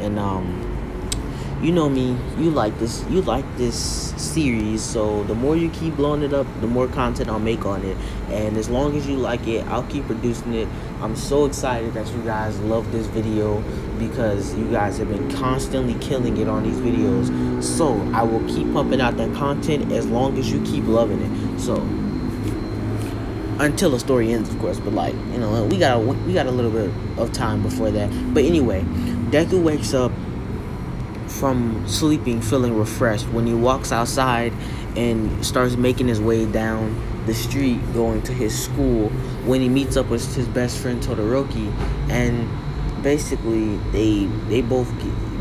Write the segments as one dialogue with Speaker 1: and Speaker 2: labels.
Speaker 1: and you know me, you like this series, so the more you keep blowing it up, the more content I'll make on it. And as long as you like it, I'll keep producing it. I'm so excited that you guys love this video, because you guys have been constantly killing it on these videos. So I will keep pumping out that content as long as you keep loving it. So until the story ends, of course, but like, you know, we got a little bit of time before that. But anyway, Deku wakes up from sleeping feeling refreshed when he walks outside and starts making his way down the street going to his school, when he meets up with his best friend Todoroki. And basically they both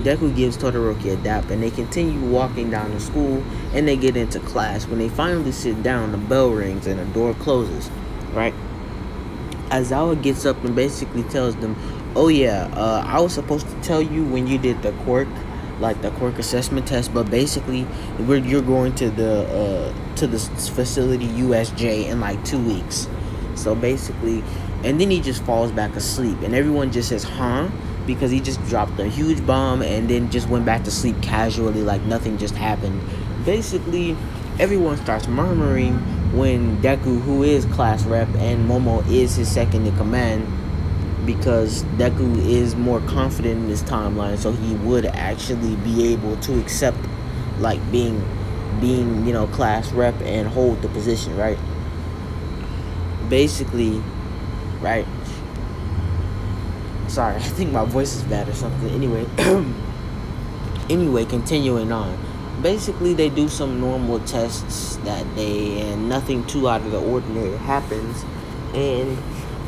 Speaker 1: Deku gives Todoroki a dap, and they continue walking down to school, and they get into class. When they finally sit down, the bell rings and the door closes, right? Aizawa gets up and basically tells them, oh yeah, I was supposed to tell you when you did the quirk, like the quirk assessment test, but basically you're going to the facility USJ in like 2 weeks. So basically, and then he just falls back asleep, and everyone just says huh, because he just dropped a huge bomb and then just went back to sleep casually, like nothing just happened. Basically, everyone starts murmuring when Deku, who is class rep, and Momo is his second in command, because Deku is more confident in his timeline, so he would actually be able to accept like being you know, class rep and hold the position, right? Basically, right? Sorry, I think my voice is bad or something. Anyway, continuing on. Basically, they do some normal tests that day, and nothing too out of the ordinary happens. And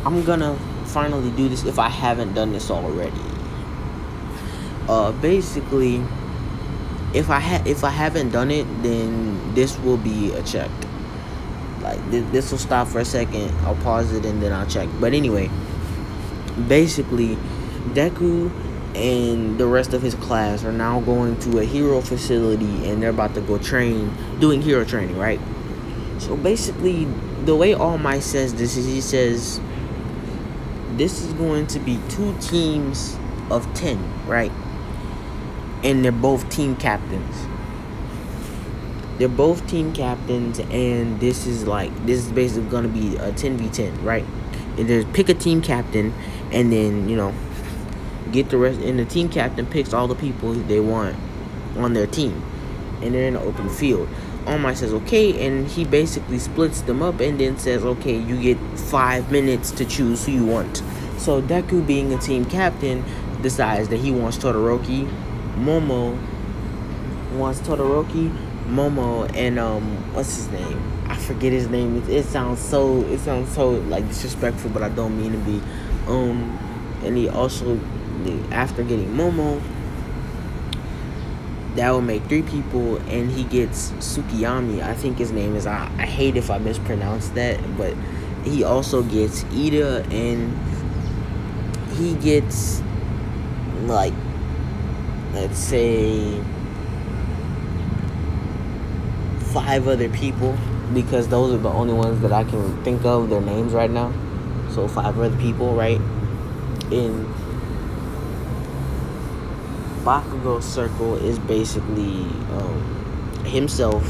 Speaker 1: I'm gonna finally do this if I haven't done this already. Basically, if I haven't done it, then this will be a check. Like this will stop for a second. I'll pause it and then I'll check. But anyway, basically, Deku and the rest of his class are now going to a hero facility, and they're about to go doing hero training, right? So basically, the way All Might says this is, he says this is going to be 2 teams of 10, right? And they're both team captains. They're both team captains, and this is basically gonna be a 10v10, right? And there's pick a team captain, and then, you know, get the rest, and the team captain picks all the people they want on their team, and they're in an open field. All Might says okay, and he basically splits them up and then says, okay, you get 5 minutes to choose who you want. So Deku, being a team captain, decides that he wants Todoroki. Momo, and what's his name? I forget his name. It sounds so like disrespectful, but I don't mean to be. And he also, after getting Momo, that will make 3 people, and he gets Tsukiyami, I think his name is. I hate if I mispronounce that, but he also gets Ida, and he gets, like, let's say 5 other people, because those are the only ones that I can think of their names right now. So 5 other people, right? In Bakugo's circle is basically himself.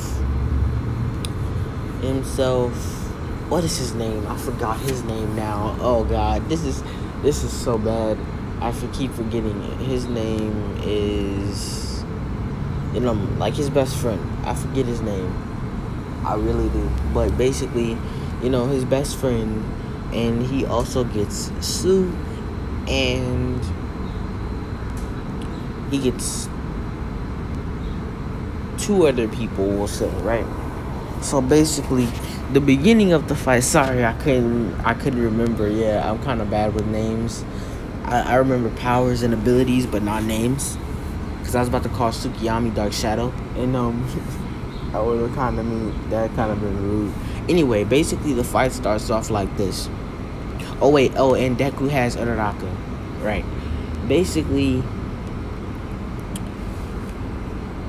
Speaker 1: What is his name? I forgot his name now. Oh god, this is so bad. I keep forgetting it. His name is, you know, like his best friend. I forget his name. I really do. But basically, you know, his best friend, and he also gets Sue, and he gets 2 other people, we'll say, right? So basically, the beginning of the fight, sorry, I couldn't remember. Yeah, I'm kind of bad with names. I remember powers and abilities, but not names, because I was about to call Tsukiyami Dark Shadow, and I would have kind of been rude. Anyway, basically the fight starts off like this. And Deku has Uraraka, right? Basically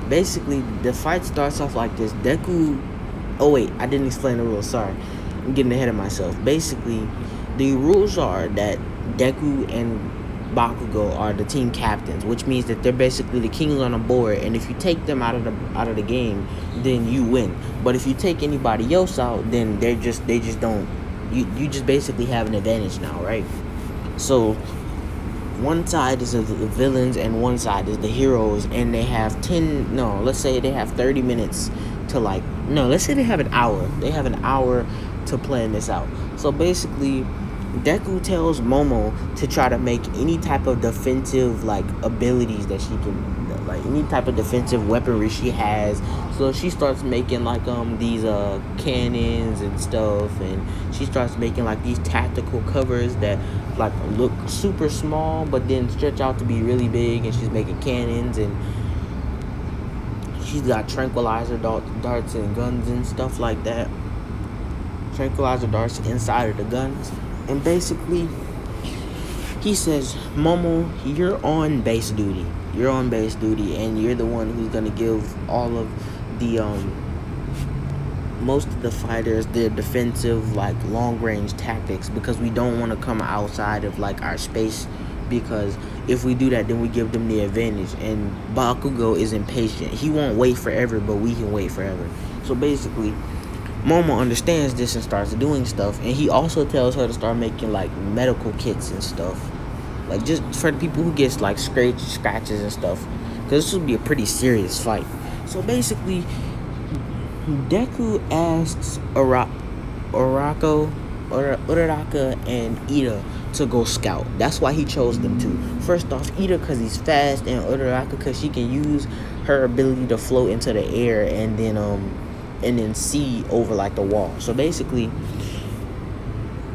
Speaker 1: the fight starts off like this. Deku, I didn't explain the rules, sorry, I'm getting ahead of myself. Basically, the rules are that Deku and Bakugo are the team captains, which means that they're basically the kings on the board. And if you take them out of the game, then you win. But if you take anybody else out, then they just don't. You just basically have an advantage now, right? So one side is the villains and one side is the heroes, and they have let's say they have 30 minutes to let's say they have an hour. They have an hour to plan this out. So basically, Deku tells Momo to try to make any type of defensive abilities that she can, any type of defensive weaponry she has. So she starts making these cannons and stuff, and she starts making these tactical covers that look super small but then stretch out to be really big, and she's making cannons, and she's got tranquilizer darts and guns and stuff like that. Tranquilizer darts inside of the guns. And basically, he says, Momo, you're on base duty. You're on base duty, and you're the one who's gonna give all of the most of the fighters their defensive long range tactics, because we don't want to come outside of our space, because if we do that, then we give them the advantage. And Bakugo is impatient. He won't wait forever, but we can wait forever. So basically, Momo understands this and starts doing stuff, and he also tells her to start making medical kits and stuff, just for the people who gets scratches and stuff, because this will be a pretty serious fight. So basically, Deku asks Uraraka and Ida to go scout. That's why he chose them two. First off, Ida because he's fast, and Uraraka because she can use her ability to float into the air and then see over the wall. So basically,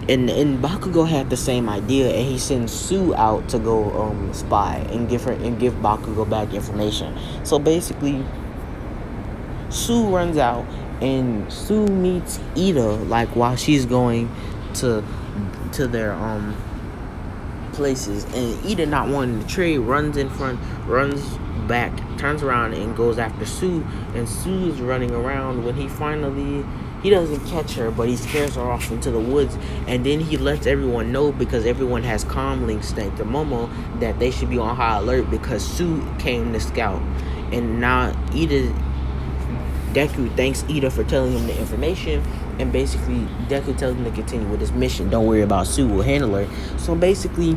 Speaker 1: and Bakugo had the same idea, and he sends Sue out to go spy and give Bakugo back information. So basically, Sue runs out, and Sue meets Ida while she's going to their places, and Ida, not wanting to trade, runs in front, runs back, turns around and goes after Sue, and Sue's running around when he doesn't catch her, but he scares her off into the woods, and then he lets everyone know, because everyone has comm links thanks to Momo, that they should be on high alert because Sue came to scout. And now Deku thanks Ida for telling him the information, and basically Deku tells him to continue with his mission. Don't worry about Sue, we'll handle her. So basically,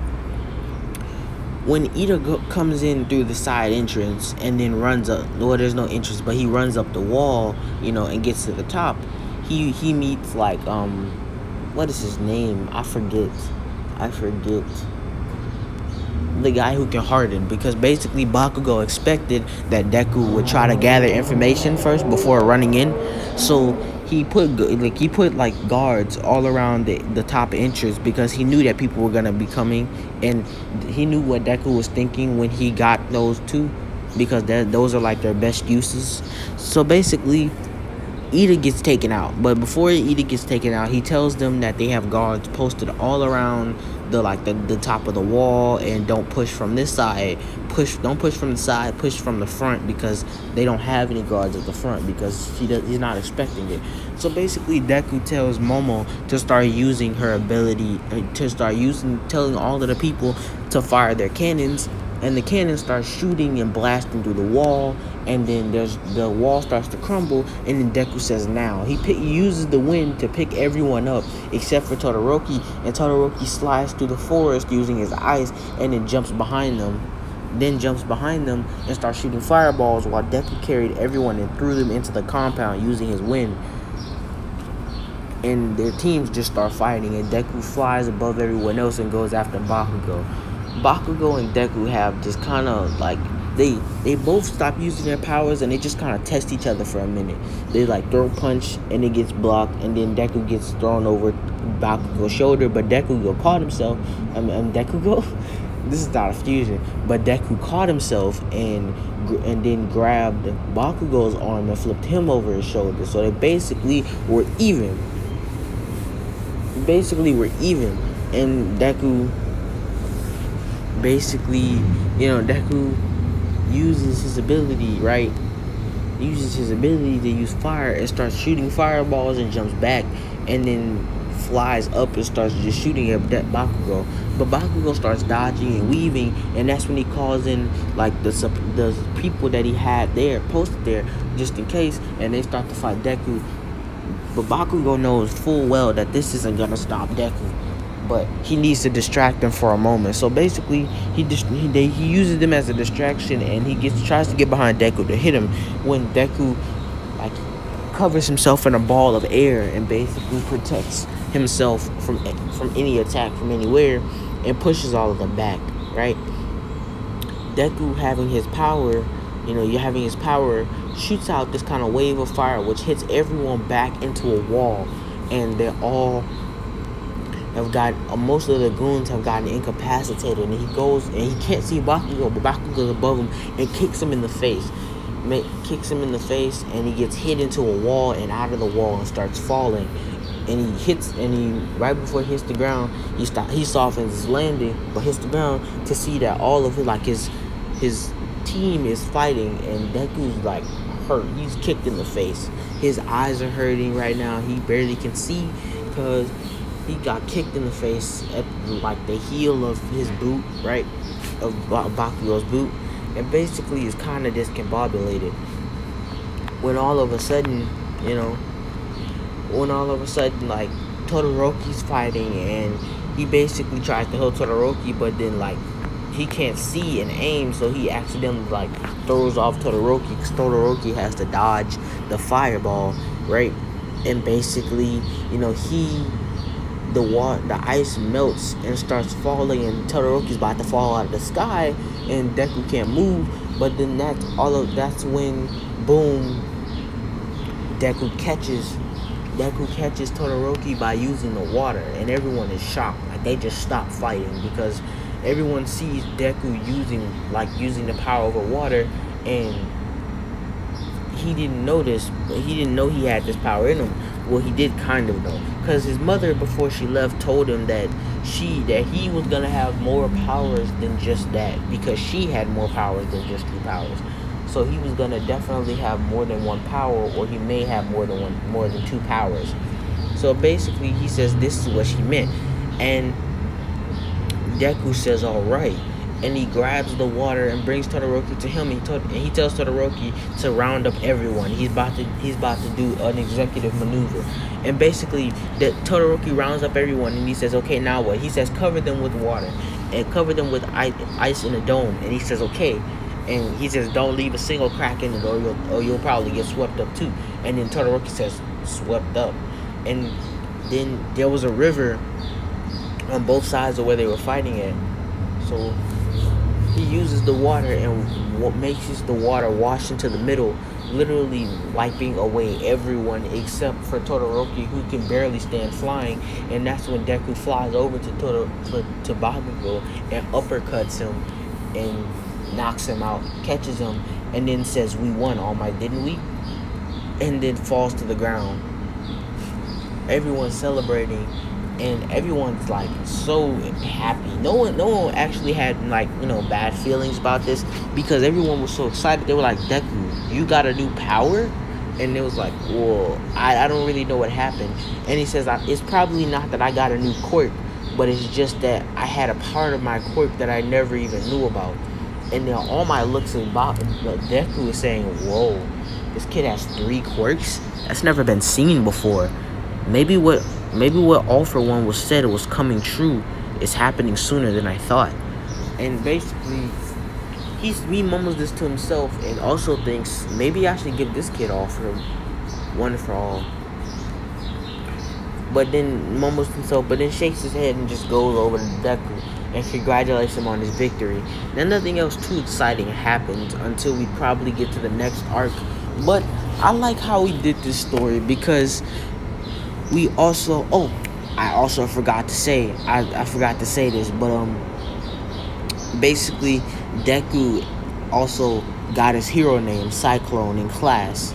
Speaker 1: when Ida comes in through the side entrance and then runs up, well, there's no entrance, but he runs up the wall, and gets to the top, he meets what is his name? I forget. The guy who can harden, because basically Bakugo expected that Deku would try to gather information first before running in. So he put guards all around the top entrance, because he knew that people were gonna be coming, and he knew what Deku was thinking when he got those two, because those are their best uses. So basically, Ida gets taken out, but before Ida gets taken out, he tells them that they have guards posted all around the top of the wall, and don't push from this side, don't push from the side, push from the front, because they don't have any guards at the front, because he's not expecting it. So basically, Deku tells Momo to start using her ability, telling all of the people to fire their cannons, and the cannon starts shooting and blasting through the wall, and then the wall starts to crumble, and then Deku says now. He uses the wind to pick everyone up except for Todoroki, and Todoroki slides through the forest using his ice, and then jumps behind them and starts shooting fireballs, while Deku carried everyone and threw them into the compound using his wind. And their teams just start fighting, and Deku flies above everyone else and goes after Bakugo. Bakugo and Deku have just kind of they both stop using their powers, and they just kind of test each other for a minute. They throw punch, and it gets blocked, and then Deku gets thrown over Bakugo's shoulder, but Deku caught himself. This is not a fusion, but Deku caught himself and then grabbed Bakugo's arm and flipped him over his shoulder. So they basically were even. And Deku basically, Deku uses his ability, right? Uses his ability to use fire and starts shooting fireballs and jumps back, and then flies up and starts just shooting at Bakugo. But Bakugo starts dodging and weaving, and that's when he calls in like the people that he had there posted there just in case, and they start to fight Deku. But Bakugo knows full well that this isn't gonna stop Deku, but he needs to distract them for a moment. So basically, he uses them as a distraction, and he tries to get behind Deku to hit him when Deku like covers himself in a ball of air and basically protects himself from any attack from anywhere and pushes all of them back, right? Deku having his power, shoots out this kind of wave of fire which hits everyone back into a wall, and they all have got most of the goons have gotten incapacitated, and he goes and he can't see Bakugo, but Bakugo's above him and kicks him in the face. And he gets hit into a wall and out of the wall and starts falling. And right before he hits the ground, he softens his landing, but hits the ground to see that all of his team is fighting, and Deku's like hurt. He's kicked in the face. His eyes are hurting right now. He barely can see because he got kicked in the face at like the heel of his boot, right? Of Bakugo's boot. And basically is kind of discombobulated. When all of a sudden, like Todoroki's fighting, and he basically tries to hold Todoroki, but then like he can't see and aim, so he accidentally like throws off Todoroki because Todoroki has to dodge the fireball, right? And basically, the ice melts and starts falling, and Todoroki's about to fall out of the sky, and Deku can't move. But then that's when boom, Deku catches Todoroki by using the water, and everyone is shocked. Like they just stop fighting because everyone sees Deku using the power over water, and he didn't know this, but he didn't know he had this power in him. Well, he did kind of know, because his mother, before she left, told him that he was gonna have more powers than just that, because she had more powers than just 2 powers. So he was gonna definitely have more than 1 power, or he may have more than 2 powers. So basically, he says this is what she meant, and Deku says all right. And he grabs the water and brings Todoroki to him. And he tells Todoroki to round up everyone. He's about to do an executive maneuver. And basically, that Todoroki rounds up everyone, and he says, okay, now what? He says, cover them with water and cover them with ice in a dome. And he says, okay. And he says, don't leave a single crack in it, or you'll probably get swept up too. And then Todoroki says, swept up. And then there was a river on both sides of where they were fighting at. So he uses the water, and what makes the water wash into the middle, literally wiping away everyone except for Todoroki, who can barely stand flying. And that's when Deku flies over to Bakugo and uppercuts him and knocks him out, catches him, and then says, we won, All Might, didn't we? And then falls to the ground. Everyone's celebrating, and everyone's like so happy. No one actually had bad feelings about this, because everyone was so excited. They were like, Deku, you got a new power? And it was like, whoa, I don't really know what happened. And he says, it's probably not that I got a new quirk, but it's just that I had a part of my quirk that I never even knew about. And then All Might looks at Deku is saying, whoa, this kid has 3 quirks? That's never been seen before. Maybe what All For One was said was coming true is happening sooner than I thought. And basically, he mumbles this to himself and also thinks, maybe I should give this kid All For One for all. But then mumbles to himself, but then shakes his head and just goes over to Deku and congratulates him on his victory. Then nothing else too exciting happens until we probably get to the next arc. But I like how we did this story, because I also forgot to say, I forgot to say this, but basically Deku also got his hero name, Cyclone, in class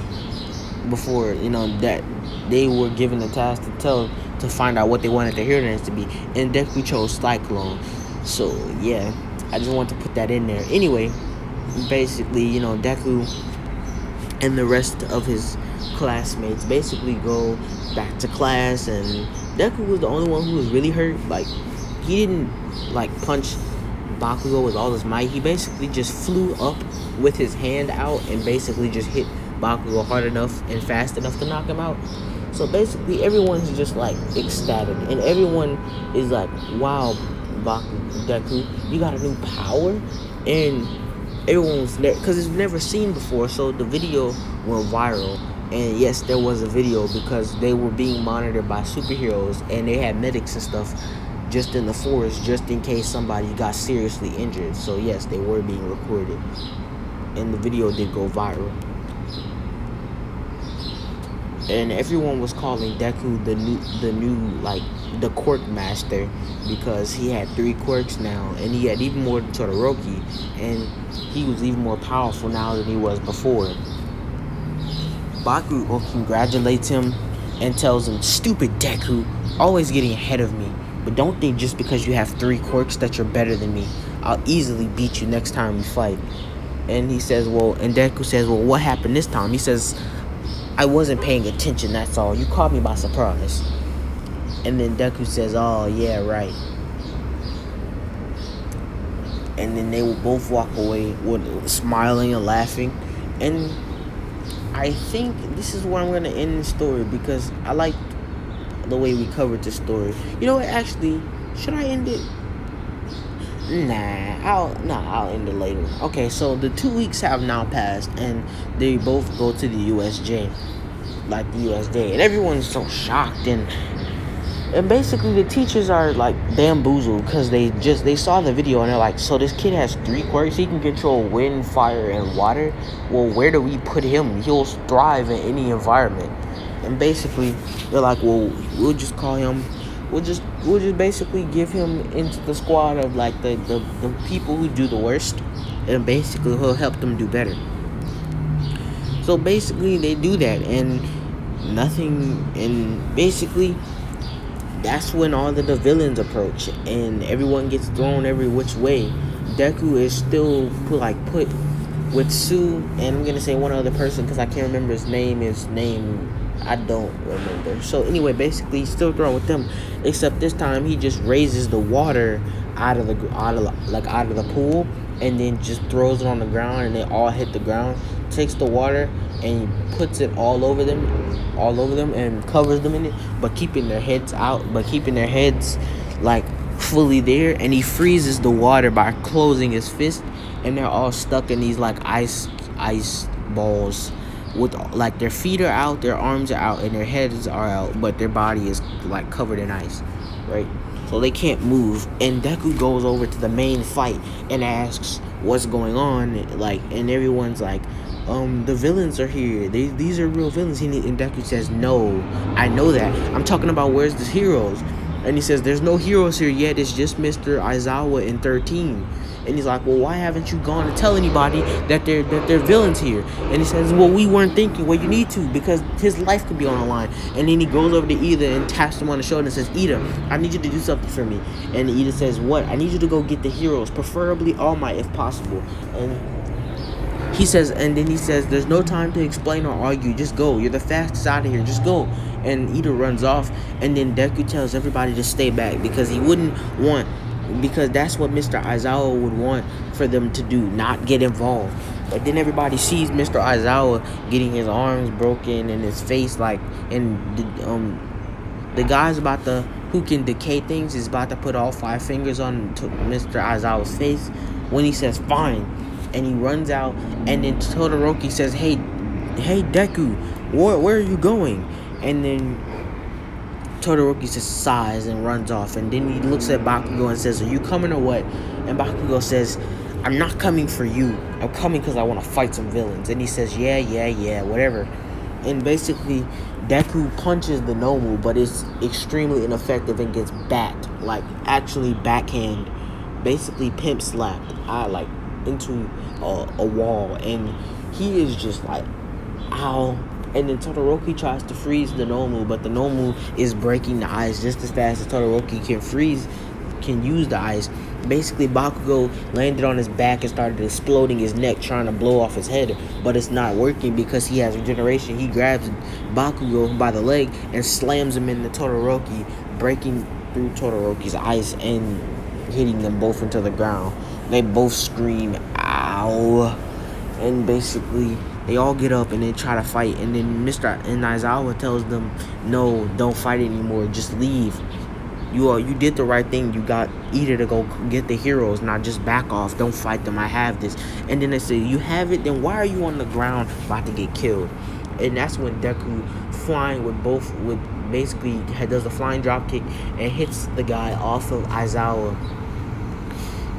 Speaker 1: before, that they were given the task to find out what they wanted their hero names to be, and Deku chose Cyclone. So yeah, I just want to put that in there. Anyway, basically, Deku and the rest of his classmates basically go back to class, and Deku was the only one who was really hurt. Like, he didn't like punch Bakugo with all his might. He basically just flew up with his hand out and basically just hit Bakugo hard enough and fast enough to knock him out. So basically everyone's just like ecstatic, and everyone is like, wow, Deku, you got a new power. And everyone was there because it's never seen before, so the video went viral. And yes, there was a video because they were being monitored by superheroes, and they had medics and stuff just in the forest just in case somebody got seriously injured. So yes, they were being recorded, and the video did go viral. And everyone was calling Deku the new like the quirk master, because he had 3 quirks now, and he had even more than Todoroki, and he was even more powerful now than he was before. Bakugo congratulates him and tells him, "Stupid Deku, always getting ahead of me. But don't think just because you have 3 quirks that you're better than me. I'll easily beat you next time we fight." And he says, and Deku says, "Well, what happened this time?" He says, "I wasn't paying attention, that's all. You caught me by surprise." And then Deku says, "Oh, yeah, right." And then they will both walk away with smiling and laughing. And I think this is where I'm going to end the story, because I like the way we covered the story. You know what, actually, should I end it? I'll end it later. Okay, so the 2 weeks have now passed, and they both go to the USJ, and everyone's so shocked, and basically the teachers are like bamboozled because they saw the video, and they're like, so this kid has 3 quirks, he can control wind, fire, and water. Well, where do we put him? He'll thrive in any environment. And basically they're like, well, we'll just call him, we'll just basically give him into the squad of like the people who do the worst, and basically he'll help them do better. So basically they do that, and basically that's when all the villains approach, and everyone gets thrown every which way. Deku is still put with Sue, and I'm gonna say one other person because I can't remember his name. I don't remember. So anyway, basically he's still thrown with them, except this time he just raises the water out of the pool, and then just throws it on the ground, and they all hit the ground. Takes the water and puts it all over them, and covers them in it, but keeping their heads like fully there. And he freezes the water by closing his fist, and they're all stuck in these like ice balls, with like their feet are out, their arms are out, and their heads are out, but their body is like covered in ice, right? So they can't move. And Deku goes over to the main fight and asks what's going on, and everyone's like, the villains are here. These are real villains. And Deku says, no, I know that. I'm talking about where's the heroes. And he says, there's no heroes here yet. It's just Mr. Aizawa and 13. And he's like, well, why haven't you gone to tell anybody that they're villains here? And he says, well, we weren't thinking. Well, you need to, because his life could be on the line. And then he goes over to Ida and taps him on the shoulder and says, Ida, I need you to do something for me. And Ida says, what? I need you to go get the heroes, preferably All Might if possible. And then he says, there's no time to explain or argue. Just go. You're the fastest out of here. Just go. And Ida runs off. And then Deku tells everybody to stay back, because because that's what Mr. Aizawa would want for them to do, not get involved. But then everybody sees Mr. Aizawa getting his arms broken and his face and the guy's who can decay things is about to put all 5 fingers on Mr. Aizawa's face when he says fine, and he runs out. And then Todoroki says, hey Deku, where are you going? And then Todoroki just sighs and runs off. And then he looks at Bakugo and says, are you coming or what? And Bakugo says, I'm not coming for you. I'm coming because I want to fight some villains. And he says, yeah, whatever. And basically, Deku punches the Nomu, but it's extremely ineffective and gets backed. Like, actually backhand. Basically pimp slapped into a wall. And he is just like, ow. And then Todoroki tries to freeze the Nomu, but the Nomu is breaking the ice just as fast as Todoroki can use the ice. Basically, Bakugo landed on his back and started exploding his neck, trying to blow off his head, but it's not working because he has regeneration. He grabs Bakugo by the leg and slams him into Todoroki, breaking through Todoroki's eyes and hitting them both into the ground. They both scream, ow. And basically, they all get up and they try to fight. And then Aizawa tells them, no, don't fight anymore. Just leave. You did the right thing. You got Ida to go get the heroes. Now just back off. Don't fight them. I have this. And then they say, you have it? Then why are you on the ground about to get killed? And that's when Deku, flying basically does a flying drop kick and hits the guy off of Aizawa.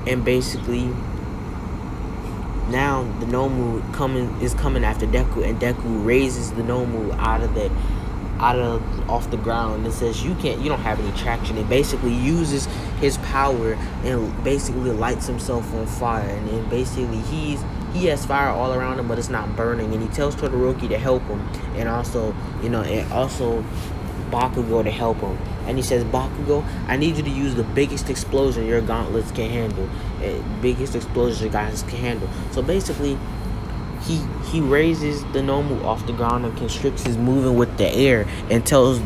Speaker 1: And basically, now the Nomu is coming after Deku, and Deku raises the Nomu off the ground and says, you don't have any traction. It basically uses his power and basically lights himself on fire. And then basically he has fire all around him, but it's not burning. And he tells Todoroki to help him, and also Bakugo to help him. And he says, Bakugo, I need you to use the biggest explosion your gauntlets can handle. Biggest explosion your gauntlets can handle. So basically, he raises the Nomu off the ground and constricts his movement with the air, and tells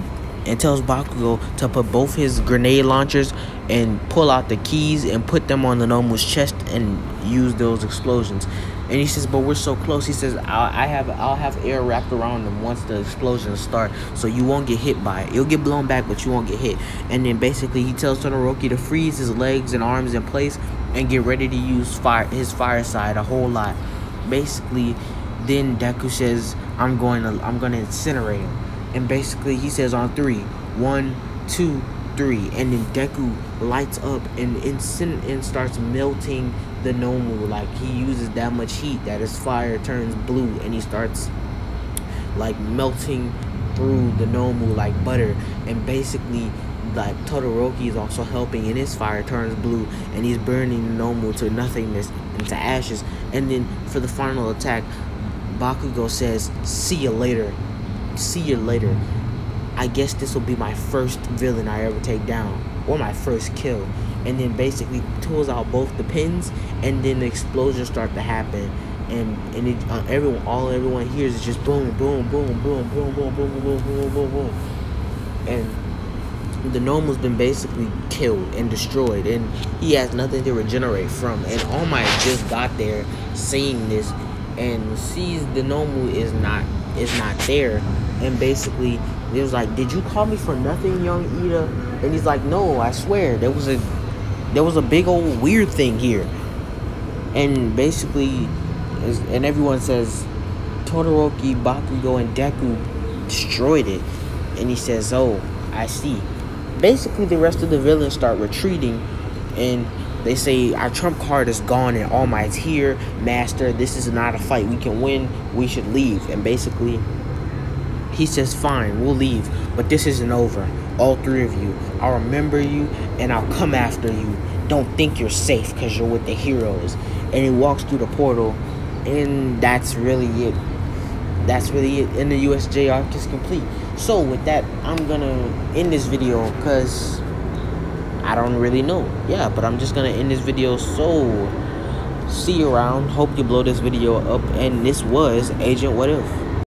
Speaker 1: Bakugo to put both his grenade launchers and pull out the keys and put them on the Nomu's chest and use those explosions. And he says, but we're so close. He says, I'll have air wrapped around them once the explosions start, so you won't get hit by it. You'll get blown back, but you won't get hit. And then basically he tells Todoroki to freeze his legs and arms in place and get ready to use his fire side a whole lot. Basically, then Deku says, I'm gonna incinerate him. And basically he says on 3, 1, 2, 3, and then Deku lights up and starts melting the Nomu. Like, he uses that much heat that his fire turns blue, and he starts like melting through the Nomu like butter. And basically, like, Todoroki is also helping, and his fire turns blue, and he's burning the Nomu to nothingness and to ashes. And then for the final attack, Bakugo says, see you later. See you later. I guess this will be my first villain I ever take down, or my first kill. And then basically pulls out both the pins, and then the explosions start to happen, and everyone hears is just boom, boom, boom, boom, boom, boom, boom, boom, boom, boom, boom, boom. And the Nomu's been basically killed and destroyed, and he has nothing to regenerate from. And All Might just got there, seeing this, and sees the Nomu is not there, and basically it was like, did you call me for nothing, young Ida? And he's like, no, I swear there was a big old weird thing here. And basically, and everyone says Todoroki, Bakugo, and Deku destroyed it. And he says, oh, I see. Basically, the rest of the villains start retreating, and they say, our trump card is gone and All Might's here. Master, this is not a fight we can win. We should leave. And basically, he says, fine, we'll leave, but this isn't over. All 3 of you, I'll remember you, and I'll come after you. Don't think you're safe because you're with the heroes. And he walks through the portal, and that's really it. That's really it. And the USJ arc is complete. So with that, I'm gonna end this video because I don't really know. Yeah, but I'm just gonna end this video. So see you around. Hope you blow this video up. And this was Agent What If.